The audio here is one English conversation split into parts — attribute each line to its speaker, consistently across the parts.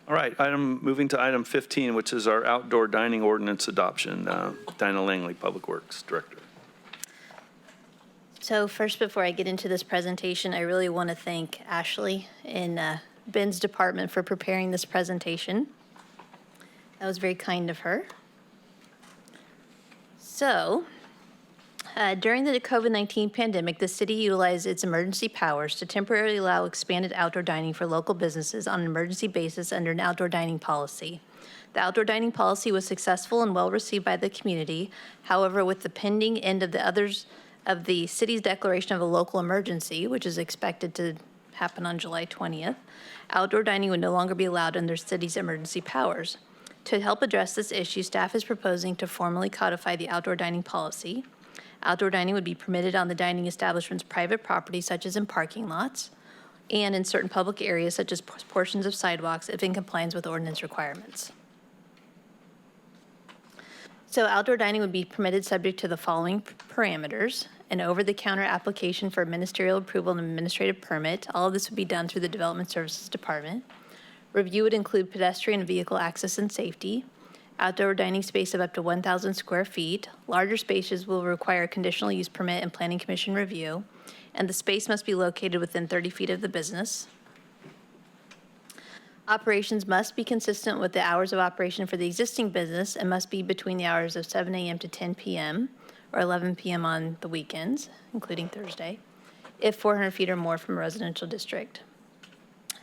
Speaker 1: All right, moving to item 15, which is our outdoor dining ordinance adoption. Dinah Langley, Public Works Director.
Speaker 2: So first, before I get into this presentation, I really want to thank Ashley in Ben's department for preparing this presentation. That was very kind of her. So, during the COVID-19 pandemic, the city utilized its emergency powers to temporarily allow expanded outdoor dining for local businesses on an emergency basis under an outdoor dining policy. The outdoor dining policy was successful and well received by the community. However, with the pending end of the city's declaration of a local emergency, which is expected to happen on July 20th, outdoor dining would no longer be allowed under the city's emergency powers. To help address this issue, staff is proposing to formally codify the outdoor dining policy. Outdoor dining would be permitted on the dining establishment's private property, such as in parking lots, and in certain public areas, such as portions of sidewalks, if in compliance with ordinance requirements. So outdoor dining would be permitted subject to the following parameters: an over-the-counter application for ministerial approval and administrative permit. All of this would be done through the Development Services Department. Review would include pedestrian and vehicle access and safety. Outdoor dining space of up to 1,000 square feet. Larger spaces will require a conditional use permit and planning commission review, and the space must be located within 30 feet of the business. Operations must be consistent with the hours of operation for the existing business and must be between the hours of 7 a.m. to 10 p.m. or 11 p.m. on the weekends, including Thursday, if 400 feet or more from a residential district.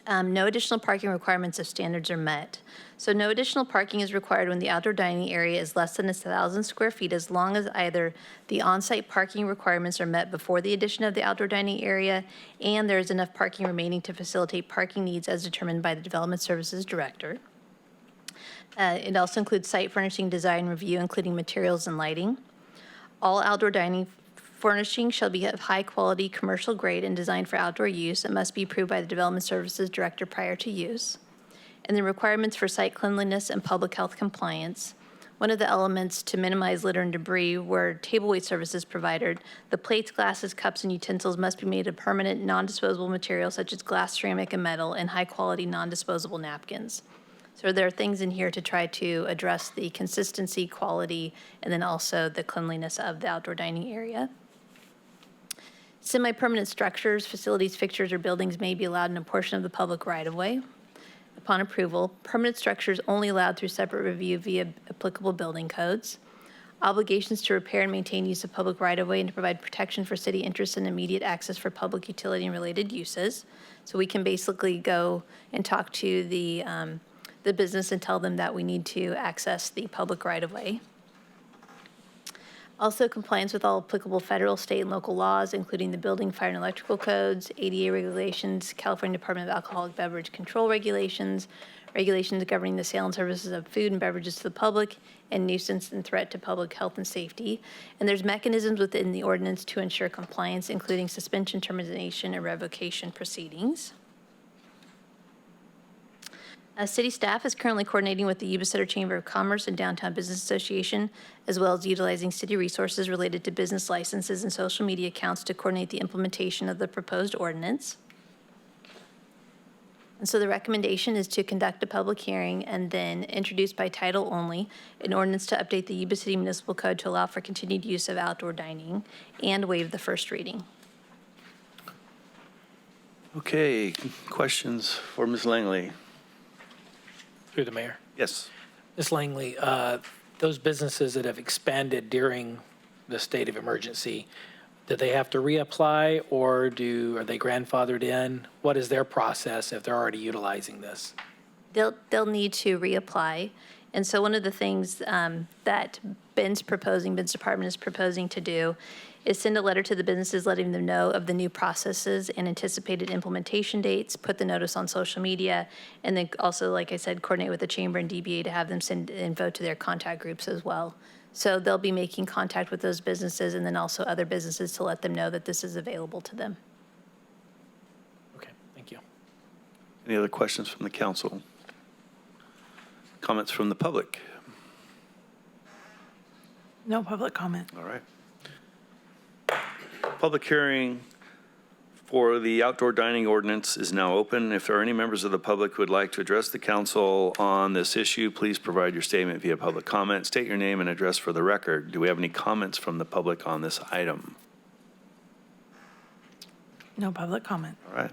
Speaker 2: No additional parking requirements if standards are met. So no additional parking is required when the outdoor dining area is less than 1,000 square feet, as long as either the on-site parking requirements are met before the addition of the outdoor dining area and there is enough parking remaining to facilitate parking needs as determined by the Development Services Director. It also includes site furnishing, design, review, including materials and lighting. All outdoor dining furnishing shall be of high quality, commercial grade, and designed for outdoor use and must be approved by the Development Services Director prior to use. And the requirements for site cleanliness and public health compliance. One of the elements to minimize litter and debris where table weight services provided, the plates, glasses, cups, and utensils must be made of permanent, non-disposable materials such as glass, ceramic, and metal, and high quality, non-disposable napkins. So there are things in here to try to address the consistency, quality, and then also the cleanliness of the outdoor dining area. Semi-permanent structures, facilities, fixtures, or buildings may be allowed in a portion of the public right-of-way. Upon approval, permanent structures only allowed through separate review via applicable building codes. Obligations to repair and maintain use of public right-of-way and to provide protection for city interests and immediate access for public utility and related uses. So we can basically go and talk to the business and tell them that we need to access the public right-of-way. Also, compliance with all applicable federal, state, and local laws, including the building, fire, and electrical codes, ADA regulations, California Department of Alcoholic Beverage Control regulations, regulations governing the sale and services of food and beverages to the public, and nuisance and threat to public health and safety. And there's mechanisms within the ordinance to ensure compliance, including suspension, termination, and revocation proceedings. City staff is currently coordinating with the Yuba City Chamber of Commerce and Downtown Business Association, as well as utilizing city resources related to business licenses and social media accounts to coordinate the implementation of the proposed ordinance. And so the recommendation is to conduct a public hearing and then introduce by title only an ordinance to update the Yuba City Municipal Code to allow for continued use of outdoor dining and waive the first reading.
Speaker 1: Okay, questions for Ms. Langley?
Speaker 3: Through the mayor.
Speaker 1: Yes.
Speaker 3: Ms. Langley, those businesses that have expanded during the state of emergency, do they have to reapply or are they grandfathered in? What is their process if they're already utilizing this?
Speaker 2: They'll need to reapply. And so one of the things that Ben's department is proposing to do is send a letter to the businesses letting them know of the new processes and anticipated implementation dates, put the notice on social media, and then also, like I said, coordinate with the chamber and DBA to have them send info to their contact groups as well. So they'll be making contact with those businesses and then also other businesses to let them know that this is available to them.
Speaker 3: Okay, thank you.
Speaker 1: Any other questions from the council? Comments from the public?
Speaker 4: No public comment.
Speaker 1: All right. Public hearing for the outdoor dining ordinance is now open. If there are any members of the public who would like to address the council on this issue, please provide your statement via public comment. State your name and address for the record. Do we have any comments from the public on this item?
Speaker 4: No public comment.
Speaker 1: All right.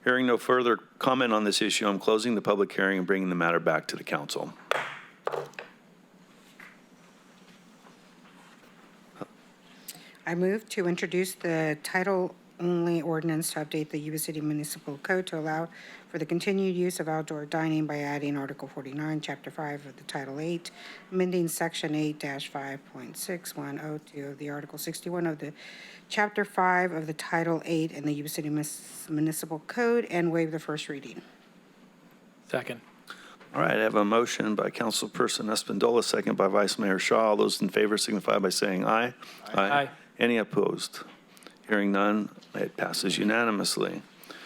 Speaker 1: Hearing no further comment on this issue, I'm closing the public hearing and bringing the matter back to the council.
Speaker 5: I move to introduce the title-only ordinance to update the Yuba City Municipal Code to allow for the continued use of outdoor dining by adding Article 49, Chapter 5 of the Title 8, amending Section 8-5.6102 of the Article 61 of the Chapter 5 of the Title 8 in the Yuba City Municipal Code, and waive the first reading.
Speaker 3: Second.
Speaker 1: All right, I have a motion by Councilperson Espandola, second by Vice Mayor Shaw. All those in favor signify by saying aye.
Speaker 3: Aye.
Speaker 1: Any opposed? Hearing none, it passes unanimously.